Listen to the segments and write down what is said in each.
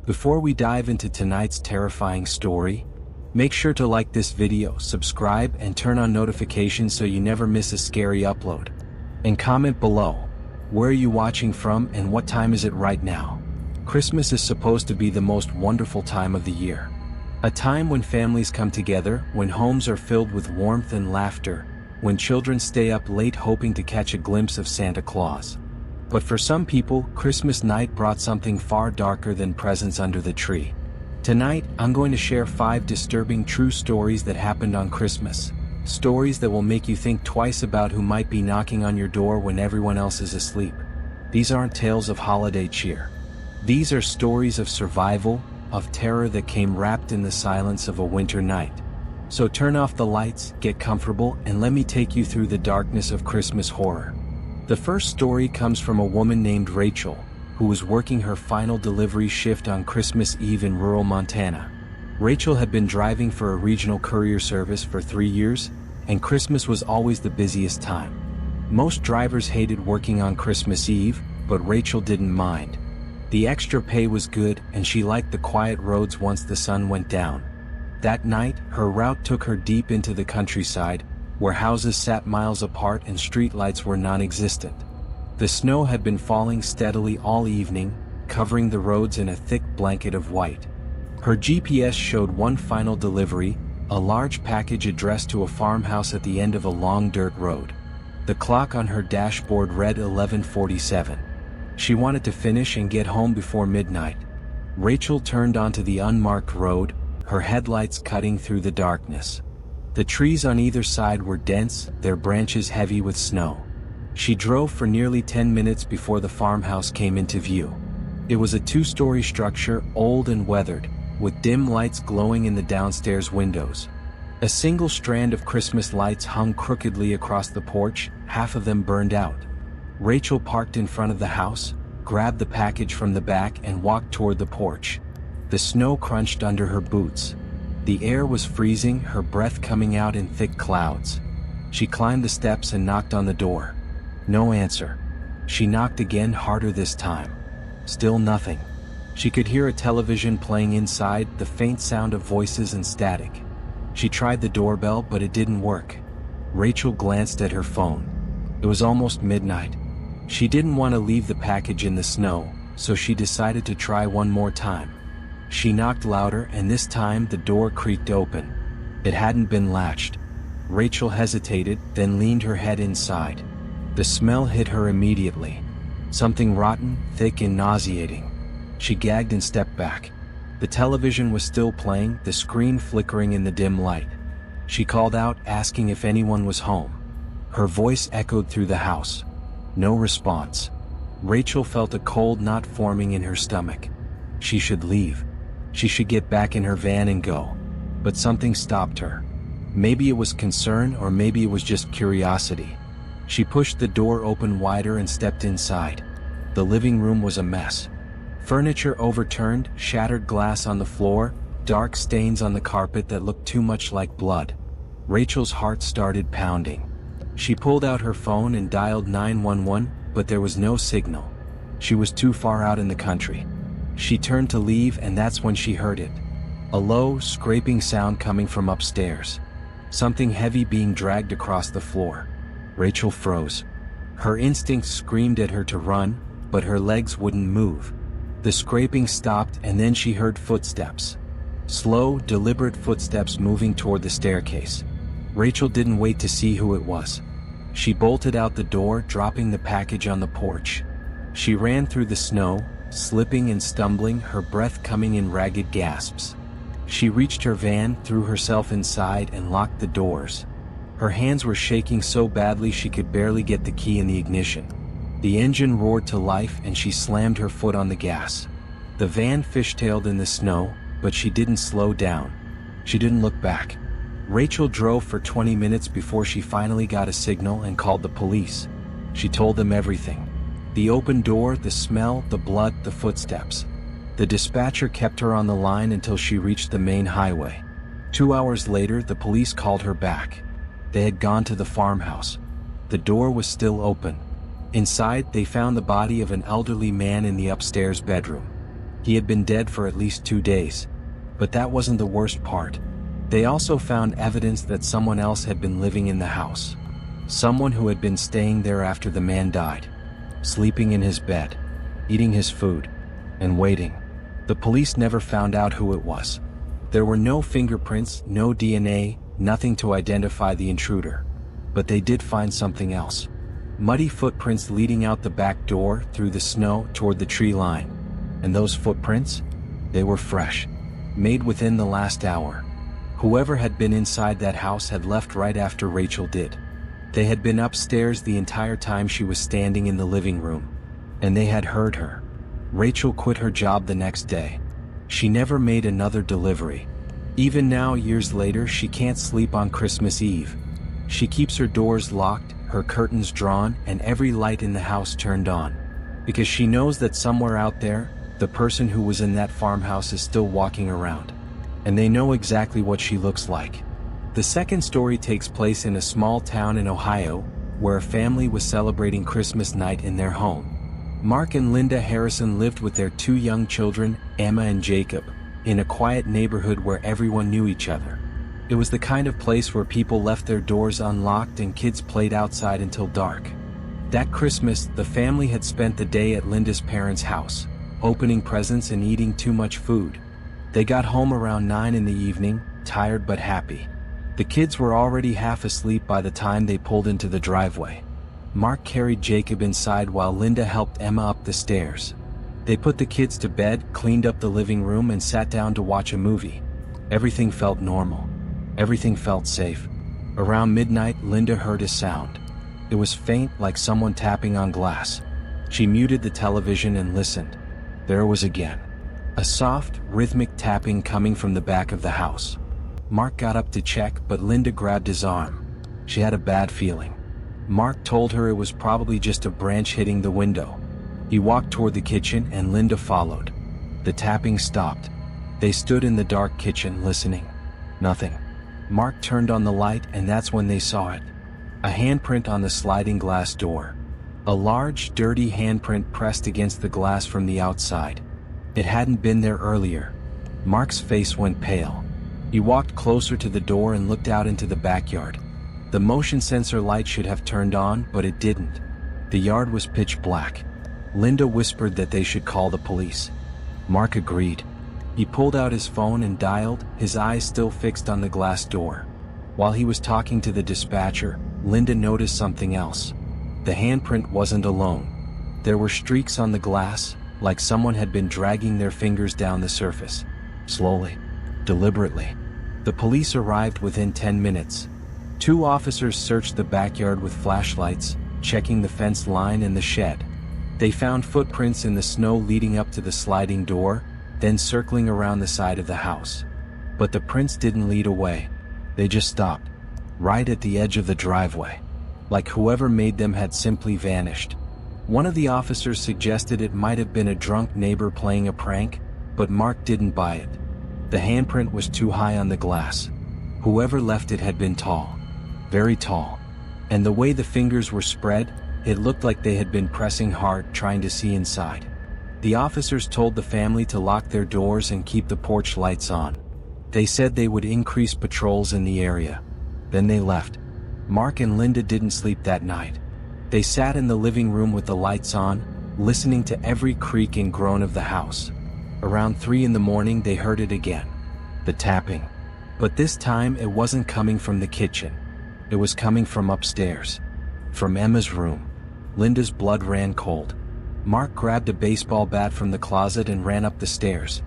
Before we dive into tonight's terrifying story, make sure to like this video, subscribe, and turn on notifications so you never miss a scary upload. And comment below, where are you watching from and what time is it right now? Christmas is supposed to be the most wonderful time of the year. A time when families come together, when homes are filled with warmth and laughter, when children stay up late hoping to catch a glimpse of Santa Claus. But for some people, Christmas night brought something far darker than presents under the tree. Tonight, I'm going to share 5 disturbing true stories that happened on Christmas. Stories that will make you think twice about who might be knocking on your door when everyone else is asleep. These aren't tales of holiday cheer. These are stories of survival, of terror that came wrapped in the silence of a winter night. So turn off the lights, get comfortable, and let me take you through the darkness of Christmas horror. The first story comes from a woman named Rachel, who was working her final delivery shift on Christmas Eve in rural Montana. Rachel had been driving for a regional courier service for 3 years, and Christmas was always the busiest time. Most drivers hated working on Christmas Eve, but Rachel didn't mind. The extra pay was good, and she liked the quiet roads once the sun went down. That night, her route took her deep into the countryside, where houses sat miles apart and streetlights were non-existent. The snow had been falling steadily all evening, covering the roads in a thick blanket of white. Her GPS showed one final delivery, a large package addressed to a farmhouse at the end of a long dirt road. The clock on her dashboard read 11:47. She wanted to finish and get home before midnight. Rachel turned onto the unmarked road, her headlights cutting through the darkness. The trees on either side were dense, their branches heavy with snow. She drove for nearly 10 minutes before the farmhouse came into view. It was a 2-story structure, old and weathered, with dim lights glowing in the downstairs windows. A single strand of Christmas lights hung crookedly across the porch, half of them burned out. Rachel parked in front of the house, grabbed the package from the back and walked toward the porch. The snow crunched under her boots. The air was freezing, her breath coming out in thick clouds. She climbed the steps and knocked on the door. No answer. She knocked again, harder this time. Still nothing. She could hear a television playing inside, the faint sound of voices and static. She tried the doorbell, but it didn't work. Rachel glanced at her phone. It was almost midnight. She didn't want to leave the package in the snow, so she decided to try one more time. She knocked louder, and this time the door creaked open. It hadn't been latched. Rachel hesitated, then leaned her head inside. The smell hit her immediately. Something rotten, thick and nauseating. She gagged and stepped back. The television was still playing, the screen flickering in the dim light. She called out, asking if anyone was home. Her voice echoed through the house. No response. Rachel felt a cold knot forming in her stomach. She should leave. She should get back in her van and go. But something stopped her. Maybe it was concern, or maybe it was just curiosity. She pushed the door open wider and stepped inside. The living room was a mess. Furniture overturned, shattered glass on the floor, dark stains on the carpet that looked too much like blood. Rachel's heart started pounding. She pulled out her phone and dialed 911, but there was no signal. She was too far out in the country. She turned to leave, and that's when she heard it. A low, scraping sound coming from upstairs. Something heavy being dragged across the floor. Rachel froze. Her instincts screamed at her to run, but her legs wouldn't move. The scraping stopped, and then she heard footsteps. Slow, deliberate footsteps moving toward the staircase. Rachel didn't wait to see who it was. She bolted out the door, dropping the package on the porch. She ran through the snow, slipping and stumbling, her breath coming in ragged gasps. She reached her van, threw herself inside, and locked the doors. Her hands were shaking so badly she could barely get the key in the ignition. The engine roared to life, and she slammed her foot on the gas. The van fishtailed in the snow, but she didn't slow down. She didn't look back. Rachel drove for 20 minutes before she finally got a signal and called the police. She told them everything. The open door, the smell, the blood, the footsteps. The dispatcher kept her on the line until she reached the main highway. 2 hours later, the police called her back. They had gone to the farmhouse. The door was still open. Inside, they found the body of an elderly man in the upstairs bedroom. He had been dead for at least 2 days. But that wasn't the worst part. They also found evidence that someone else had been living in the house. Someone who had been staying there after the man died. Sleeping in his bed, eating his food, and waiting. The police never found out who it was. There were no fingerprints, no DNA, nothing to identify the intruder. But they did find something else. Muddy footprints leading out the back door through the snow toward the tree line. And those footprints? They were fresh. Made within the last hour. Whoever had been inside that house had left right after Rachel did. They had been upstairs the entire time she was standing in the living room. And they had heard her. Rachel quit her job the next day. She never made another delivery. Even now, years later, she can't sleep on Christmas Eve. She keeps her doors locked, her curtains drawn, and every light in the house turned on. Because she knows that somewhere out there, the person who was in that farmhouse is still walking around. And they know exactly what she looks like. The second story takes place in a small town in Ohio, where a family was celebrating Christmas night in their home. Mark and Linda Harrison lived with their 2 young children, Emma and Jacob, in a quiet neighborhood where everyone knew each other. It was the kind of place where people left their doors unlocked and kids played outside until dark. That Christmas, the family had spent the day at Linda's parents' house, opening presents and eating too much food. They got home around 9 in the evening, tired but happy. The kids were already half asleep by the time they pulled into the driveway. Mark carried Jacob inside while Linda helped Emma up the stairs. They put the kids to bed, cleaned up the living room, and sat down to watch a movie. Everything felt normal. Everything felt safe. Around midnight, Linda heard a sound. It was faint, like someone tapping on glass. She muted the television and listened. There it was again. A soft, rhythmic tapping coming from the back of the house. Mark got up to check, but Linda grabbed his arm. She had a bad feeling. Mark told her it was probably just a branch hitting the window. He walked toward the kitchen and Linda followed. The tapping stopped. They stood in the dark kitchen listening. Nothing. Mark turned on the light and that's when they saw it. A handprint on the sliding glass door. A large, dirty handprint pressed against the glass from the outside. It hadn't been there earlier. Mark's face went pale. He walked closer to the door and looked out into the backyard. The motion sensor light should have turned on, but it didn't. The yard was pitch black. Linda whispered that they should call the police. Mark agreed. He pulled out his phone and dialed, his eyes still fixed on the glass door. While he was talking to the dispatcher, Linda noticed something else. The handprint wasn't alone. There were streaks on the glass, like someone had been dragging their fingers down the surface. Slowly. Deliberately. The police arrived within 10 minutes. 2 officers searched the backyard with flashlights, checking the fence line and the shed. They found footprints in the snow leading up to the sliding door, then circling around the side of the house. But the prints didn't lead away. They just stopped. Right at the edge of the driveway. Like whoever made them had simply vanished. One of the officers suggested it might have been a drunk neighbor playing a prank, but Mark didn't buy it. The handprint was too high on the glass. Whoever left it had been tall. Very tall. And the way the fingers were spread, it looked like they had been pressing hard trying to see inside. The officers told the family to lock their doors and keep the porch lights on. They said they would increase patrols in the area. Then they left. Mark and Linda didn't sleep that night. They sat in the living room with the lights on, listening to every creak and groan of the house. Around 3 in the morning they heard it again. The tapping. But this time it wasn't coming from the kitchen. It was coming from upstairs. From Emma's room. Linda's blood ran cold. Mark grabbed a baseball bat from the closet and ran up the stairs.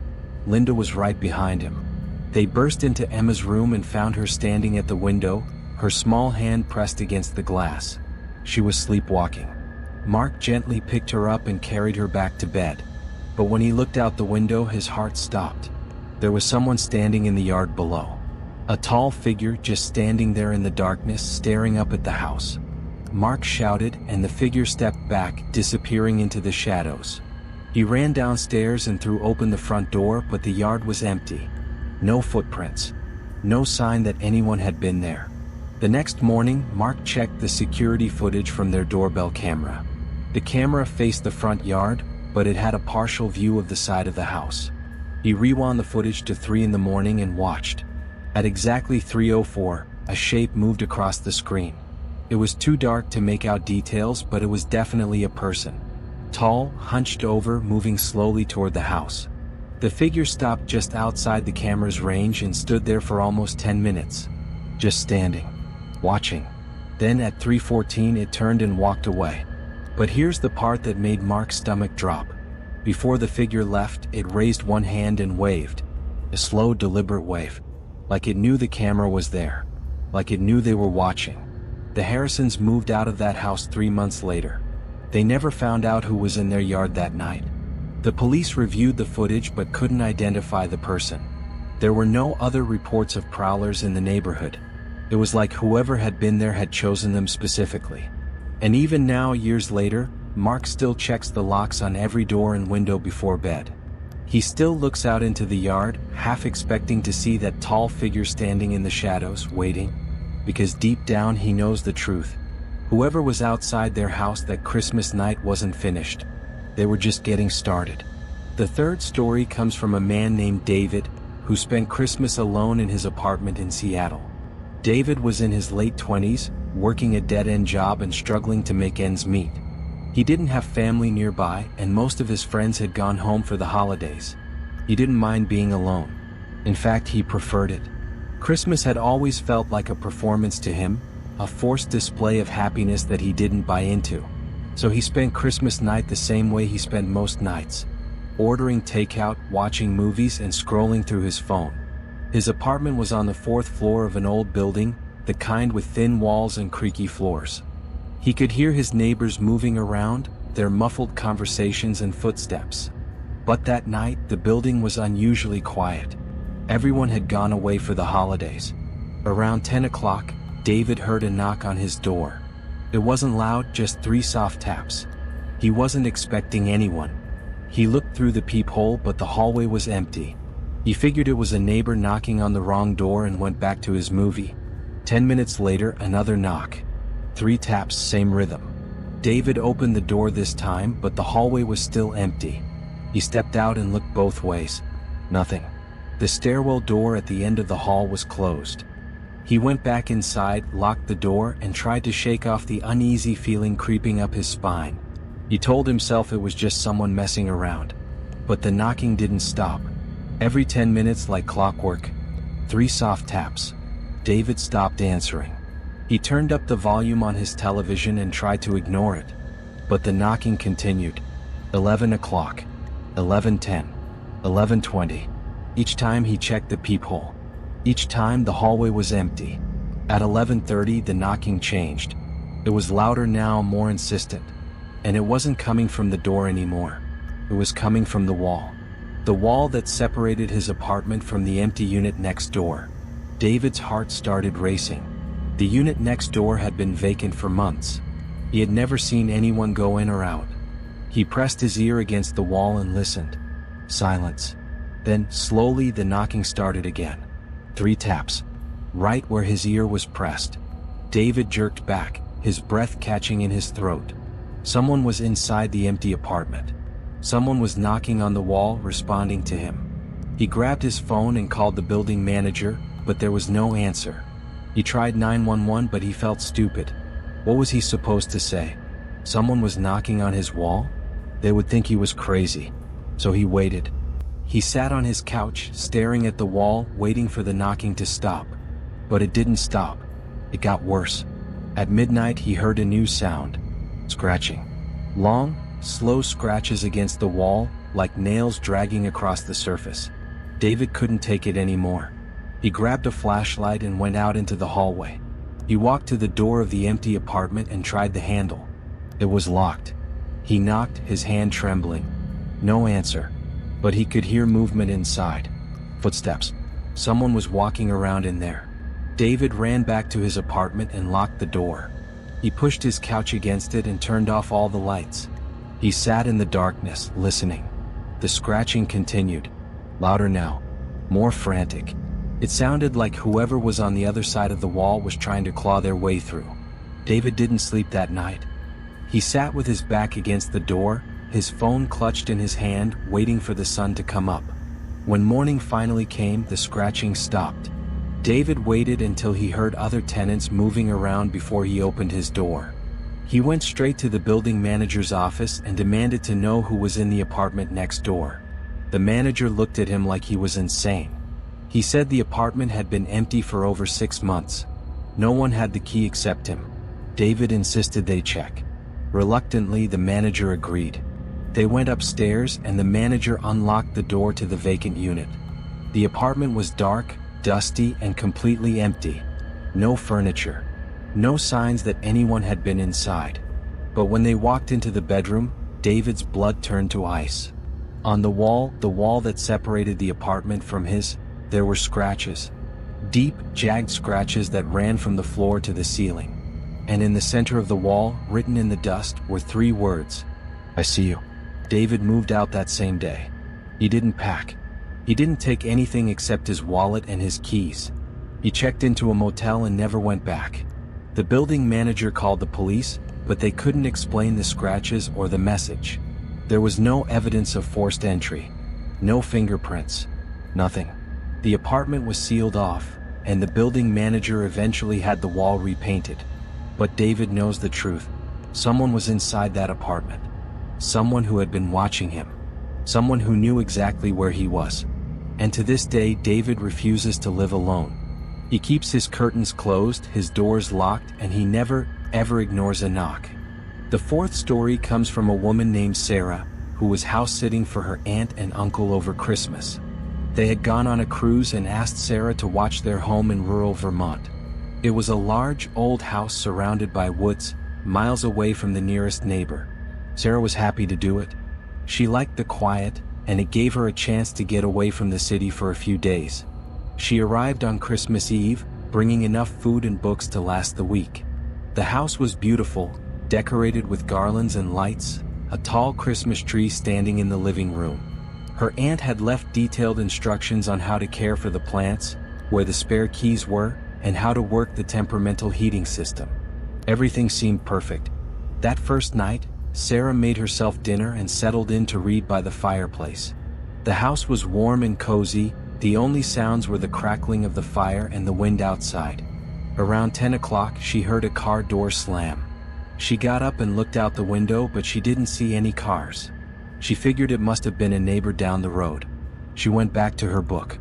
Linda was right behind him. They burst into Emma's room and found her standing at the window, her small hand pressed against the glass. She was sleepwalking. Mark gently picked her up and carried her back to bed. But when he looked out the window, his heart stopped. There was someone standing in the yard below. A tall figure just standing there in the darkness, staring up at the house. Mark shouted, and the figure stepped back, disappearing into the shadows. He ran downstairs and threw open the front door, but the yard was empty. No footprints. No sign that anyone had been there. The next morning, Mark checked the security footage from their doorbell camera. The camera faced the front yard, but it had a partial view of the side of the house. He rewound the footage to 3 in the morning and watched. At exactly 3:04, a shape moved across the screen. It was too dark to make out details, but it was definitely a person. Tall, hunched over, moving slowly toward the house. The figure stopped just outside the camera's range and stood there for almost 10 minutes. Just standing. Watching. Then at 3:14 it turned and walked away. But here's the part that made Mark's stomach drop. Before the figure left, it raised one hand and waved. A slow, deliberate wave. Like it knew the camera was there. Like it knew they were watching. The Harrisons moved out of that house 3 months later. They never found out who was in their yard that night. The police reviewed the footage but couldn't identify the person. There were no other reports of prowlers in the neighborhood. It was like whoever had been there had chosen them specifically. And even now, years later, Mark still checks the locks on every door and window before bed. He still looks out into the yard, half expecting to see that tall figure standing in the shadows, waiting. Because deep down he knows the truth. Whoever was outside their house that Christmas night wasn't finished. They were just getting started. The third story comes from a man named David, who spent Christmas alone in his apartment in Seattle. David was in his late 20s, working a dead-end job and struggling to make ends meet. He didn't have family nearby, and most of his friends had gone home for the holidays. He didn't mind being alone. In fact, he preferred it. Christmas had always felt like a performance to him, a forced display of happiness that he didn't buy into. So he spent Christmas night the same way he spent most nights. Ordering takeout, watching movies, and scrolling through his phone. His apartment was on the 4th floor of an old building, the kind with thin walls and creaky floors. He could hear his neighbors moving around, their muffled conversations and footsteps. But that night, the building was unusually quiet. Everyone had gone away for the holidays. Around 10 o'clock, David heard a knock on his door. It wasn't loud, just 3 soft taps. He wasn't expecting anyone. He looked through the peephole, but the hallway was empty. He figured it was a neighbor knocking on the wrong door and went back to his movie. 10 minutes later, another knock. 3 taps, same rhythm. David opened the door this time, but the hallway was still empty. He stepped out and looked both ways. Nothing. The stairwell door at the end of the hall was closed. He went back inside, locked the door, and tried to shake off the uneasy feeling creeping up his spine. He told himself it was just someone messing around. But the knocking didn't stop. Every 10 minutes, like clockwork. 3 soft taps. David stopped answering. He turned up the volume on his television and tried to ignore it. But the knocking continued. 11 o'clock. 11:10. 11:20. Each time he checked the peephole. Each time the hallway was empty. At 11:30 the knocking changed. It was louder now, more insistent. And it wasn't coming from the door anymore. It was coming from the wall. The wall that separated his apartment from the empty unit next door. David's heart started racing. The unit next door had been vacant for months. He had never seen anyone go in or out. He pressed his ear against the wall and listened. Silence. Then, slowly, the knocking started again. 3 taps. Right where his ear was pressed. David jerked back, his breath catching in his throat. Someone was inside the empty apartment. Someone was knocking on the wall, responding to him. He grabbed his phone and called the building manager, but there was no answer. He tried 911, but he felt stupid. What was he supposed to say? Someone was knocking on his wall? They would think he was crazy. So he waited. He sat on his couch, staring at the wall, waiting for the knocking to stop. But it didn't stop. It got worse. At midnight he heard a new sound. Scratching. Long, slow scratches against the wall, like nails dragging across the surface. David couldn't take it anymore. He grabbed a flashlight and went out into the hallway. He walked to the door of the empty apartment and tried the handle. It was locked. He knocked, his hand trembling. No answer. But he could hear movement inside. Footsteps. Someone was walking around in there. David ran back to his apartment and locked the door. He pushed his couch against it and turned off all the lights. He sat in the darkness, listening. The scratching continued. Louder now. More frantic. It sounded like whoever was on the other side of the wall was trying to claw their way through. David didn't sleep that night. He sat with his back against the door, his phone clutched in his hand, waiting for the sun to come up. When morning finally came, the scratching stopped. David waited until he heard other tenants moving around before he opened his door. He went straight to the building manager's office and demanded to know who was in the apartment next door. The manager looked at him like he was insane. He said the apartment had been empty for over 6 months. No one had the key except him. David insisted they check. Reluctantly, the manager agreed. They went upstairs and the manager unlocked the door to the vacant unit. The apartment was dark, dusty, and completely empty. No furniture. No signs that anyone had been inside. But when they walked into the bedroom, David's blood turned to ice. On the wall that separated the apartment from his, there were scratches. Deep, jagged scratches that ran from the floor to the ceiling. And in the center of the wall, written in the dust, were 3 words. I see you. David moved out that same day. He didn't pack. He didn't take anything except his wallet and his keys. He checked into a motel and never went back. The building manager called the police, but they couldn't explain the scratches or the message. There was no evidence of forced entry. No fingerprints. Nothing. The apartment was sealed off, and the building manager eventually had the wall repainted. But David knows the truth. Someone was inside that apartment. Someone who had been watching him. Someone who knew exactly where he was. And to this day, David refuses to live alone. He keeps his curtains closed, his doors locked, and he never, ever ignores a knock. The 4th story comes from a woman named Sarah, who was house-sitting for her aunt and uncle over Christmas. They had gone on a cruise and asked Sarah to watch their home in rural Vermont. It was a large, old house surrounded by woods, miles away from the nearest neighbor. Sarah was happy to do it. She liked the quiet, and it gave her a chance to get away from the city for a few days. She arrived on Christmas Eve, bringing enough food and books to last the week. The house was beautiful, decorated with garlands and lights, a tall Christmas tree standing in the living room. Her aunt had left detailed instructions on how to care for the plants, where the spare keys were, and how to work the temperamental heating system. Everything seemed perfect. That first night, Sarah made herself dinner and settled in to read by the fireplace. The house was warm and cozy, the only sounds were the crackling of the fire and the wind outside. Around 10 o'clock, she heard a car door slam. She got up and looked out the window, but she didn't see any cars. She figured it must have been a neighbor down the road. She went back to her book.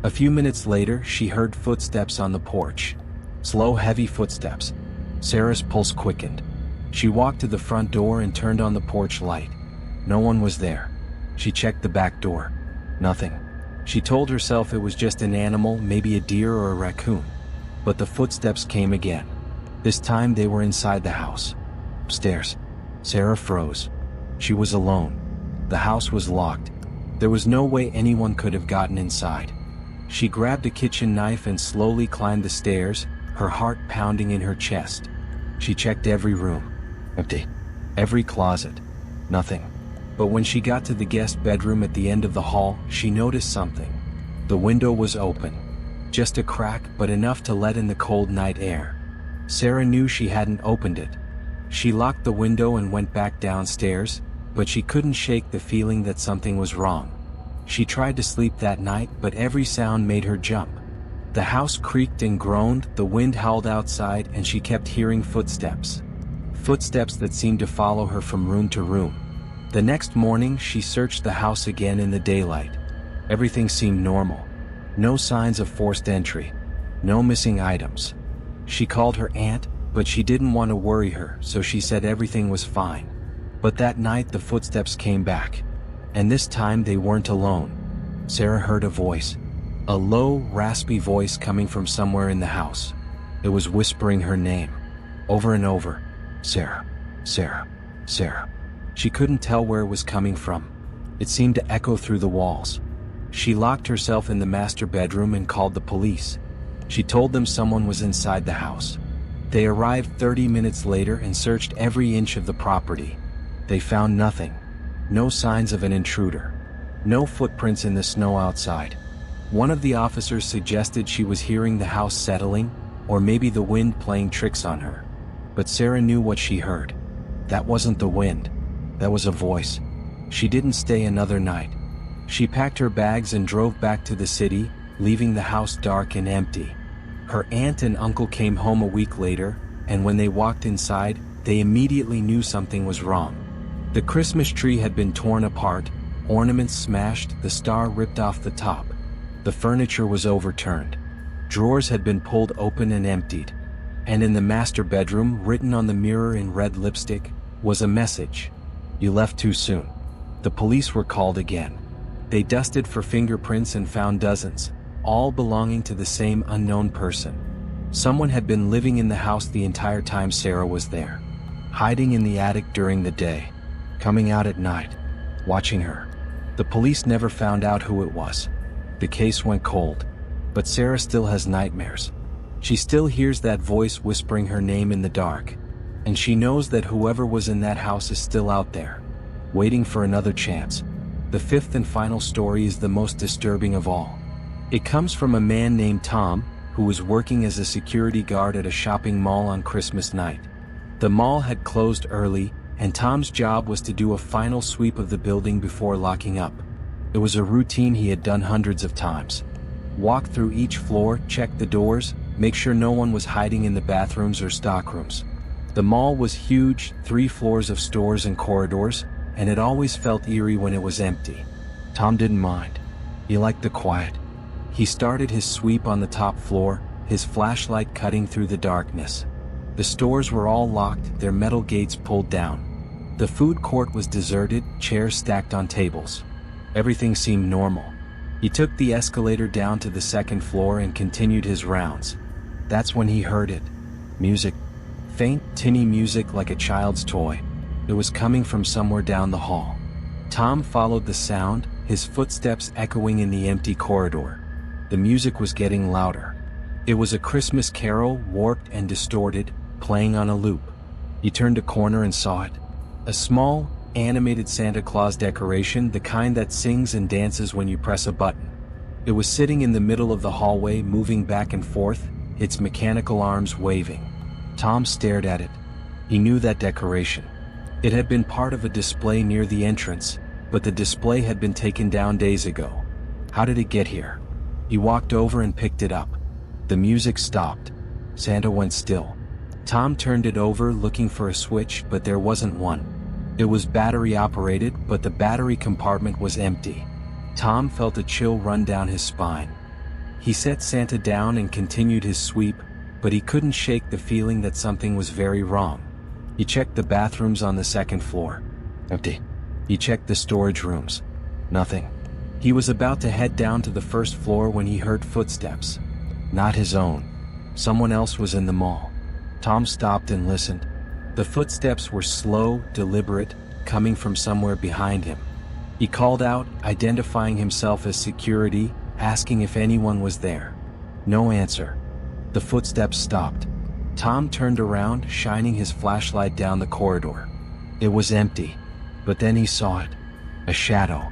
A few minutes later, she heard footsteps on the porch. Slow, heavy footsteps. Sarah's pulse quickened. She walked to the front door and turned on the porch light. No one was there. She checked the back door. Nothing. She told herself it was just an animal, maybe a deer or a raccoon. But the footsteps came again. This time they were inside the house. Upstairs. Sarah froze. She was alone. The house was locked. There was no way anyone could have gotten inside. She grabbed a kitchen knife and slowly climbed the stairs, her heart pounding in her chest. She checked every room. Empty. Every closet. Nothing. But when she got to the guest bedroom at the end of the hall, she noticed something. The window was open. Just a crack, but enough to let in the cold night air. Sarah knew she hadn't opened it. She locked the window and went back downstairs, but she couldn't shake the feeling that something was wrong. She tried to sleep that night, but every sound made her jump. The house creaked and groaned, the wind howled outside, and she kept hearing footsteps. Footsteps that seemed to follow her from room to room. The next morning, she searched the house again in the daylight. Everything seemed normal. No signs of forced entry. No missing items. She called her aunt, but she didn't want to worry her, so she said everything was fine. But that night the footsteps came back. And this time they weren't alone. Sarah heard a voice. A low, raspy voice coming from somewhere in the house. It was whispering her name. Over and over. Sarah. Sarah. Sarah. She couldn't tell where it was coming from. It seemed to echo through the walls. She locked herself in the master bedroom and called the police. She told them someone was inside the house. They arrived 30 minutes later and searched every inch of the property. They found nothing. No signs of an intruder. No footprints in the snow outside. One of the officers suggested she was hearing the house settling, or maybe the wind playing tricks on her. But Sarah knew what she heard. That wasn't the wind. That was a voice. She didn't stay another night. She packed her bags and drove back to the city, leaving the house dark and empty. Her aunt and uncle came home a week later, and when they walked inside, they immediately knew something was wrong. The Christmas tree had been torn apart, ornaments smashed, the star ripped off the top. The furniture was overturned. Drawers had been pulled open and emptied. And in the master bedroom, written on the mirror in red lipstick, was a message. "You left too soon." The police were called again. They dusted for fingerprints and found dozens, all belonging to the same unknown person. Someone had been living in the house the entire time Sarah was there, hiding in the attic during the day, coming out at night, watching her. The police never found out who it was. The case went cold, but Sarah still has nightmares. She still hears that voice whispering her name in the dark, and she knows that whoever was in that house is still out there, waiting for another chance. The fifth and final story is the most disturbing of all. It comes from a man named Tom, who was working as a security guard at a shopping mall on Christmas night. The mall had closed early, and Tom's job was to do a final sweep of the building before locking up. It was a routine he had done hundreds of times. Walk through each floor, check the doors, make sure no one was hiding in the bathrooms or stockrooms. The mall was huge, 3 floors of stores and corridors, and it always felt eerie when it was empty. Tom didn't mind. He liked the quiet. He started his sweep on the top floor, his flashlight cutting through the darkness. The stores were all locked, their metal gates pulled down. The food court was deserted, chairs stacked on tables. Everything seemed normal. He took the escalator down to the second floor and continued his rounds. That's when he heard it. Music. Faint, tinny music like a child's toy. It was coming from somewhere down the hall. Tom followed the sound, his footsteps echoing in the empty corridor. The music was getting louder. It was a Christmas carol, warped and distorted, playing on a loop. He turned a corner and saw it. A small, animated Santa Claus decoration, the kind that sings and dances when you press a button. It was sitting in the middle of the hallway, moving back and forth, its mechanical arms waving. Tom stared at it. He knew that decoration. It had been part of a display near the entrance, but the display had been taken down days ago. How did it get here? He walked over and picked it up. The music stopped. Santa went still. Tom turned it over, looking for a switch, but there wasn't one. It was battery operated, but the battery compartment was empty. Tom felt a chill run down his spine. He set Santa down and continued his sweep, but he couldn't shake the feeling that something was very wrong. He checked the bathrooms on the second floor. Empty. He checked the storage rooms. Nothing. He was about to head down to the first floor when he heard footsteps. Not his own. Someone else was in the mall. Tom stopped and listened. The footsteps were slow, deliberate, coming from somewhere behind him. He called out, identifying himself as security, asking if anyone was there. No answer. The footsteps stopped. Tom turned around, shining his flashlight down the corridor. It was empty, but then he saw it. A shadow.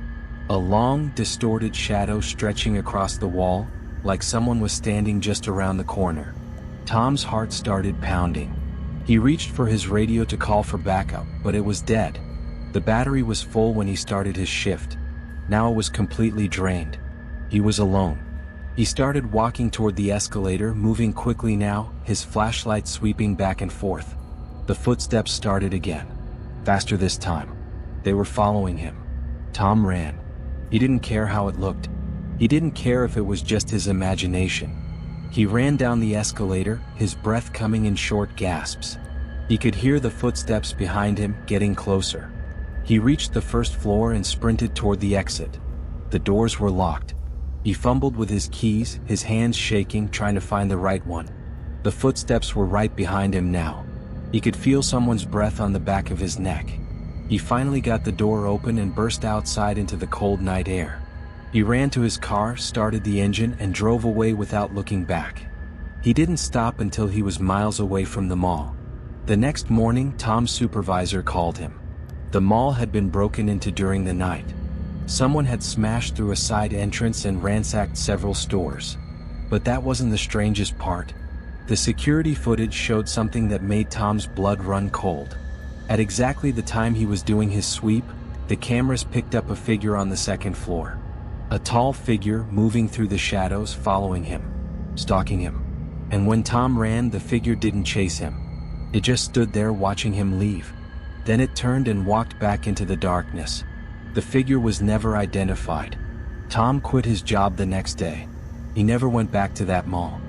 A long, distorted shadow stretching across the wall, like someone was standing just around the corner. Tom's heart started pounding. He reached for his radio to call for backup, but it was dead. The battery was full when he started his shift. Now it was completely drained. He was alone. He started walking toward the escalator, moving quickly now, his flashlight sweeping back and forth. The footsteps started again. Faster this time. They were following him. Tom ran. He didn't care how it looked. He didn't care if it was just his imagination. He ran down the escalator, his breath coming in short gasps. He could hear the footsteps behind him, getting closer. He reached the first floor and sprinted toward the exit. The doors were locked. He fumbled with his keys, his hands shaking, trying to find the right one. The footsteps were right behind him now. He could feel someone's breath on the back of his neck. He finally got the door open and burst outside into the cold night air. He ran to his car, started the engine, and drove away without looking back. He didn't stop until he was miles away from the mall. The next morning, Tom's supervisor called him. The mall had been broken into during the night. Someone had smashed through a side entrance and ransacked several stores. But that wasn't the strangest part. The security footage showed something that made Tom's blood run cold. At exactly the time he was doing his sweep, The cameras picked up a figure on the second floor. A tall figure moving through the shadows, following him, stalking him. And when Tom ran, the figure didn't chase him. It just stood there watching him leave. Then it turned and walked back into the darkness. The figure was never identified. Tom quit his job the next day. He never went back to that mall.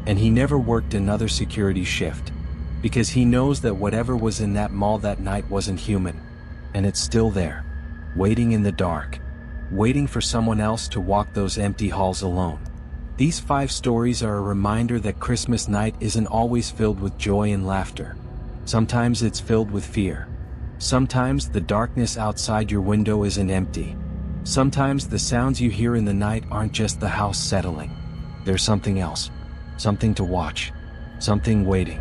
And he never worked another security shift. Because he knows that whatever was in that mall that night wasn't human. And it's still there, waiting in the dark, waiting for someone else to walk those empty halls alone. These 5 stories are a reminder that Christmas night isn't always filled with joy and laughter. Sometimes it's filled with fear. Sometimes the darkness outside your window isn't empty. Sometimes the sounds you hear in the night aren't just the house settling. There's something else. Something to watch. Something waiting.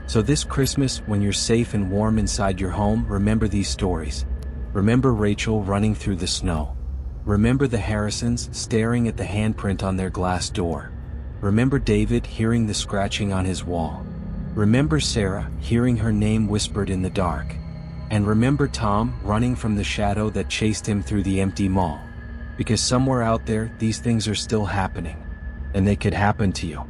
So this Christmas, when you're safe and warm inside your home, remember these stories. Remember Rachel running through the snow. Remember the Harrisons staring at the handprint on their glass door. Remember David hearing the scratching on his wall. Remember Sarah hearing her name whispered in the dark. And remember Tom running from the shadow that chased him through the empty mall. Because somewhere out there, these things are still happening. And they could happen to you.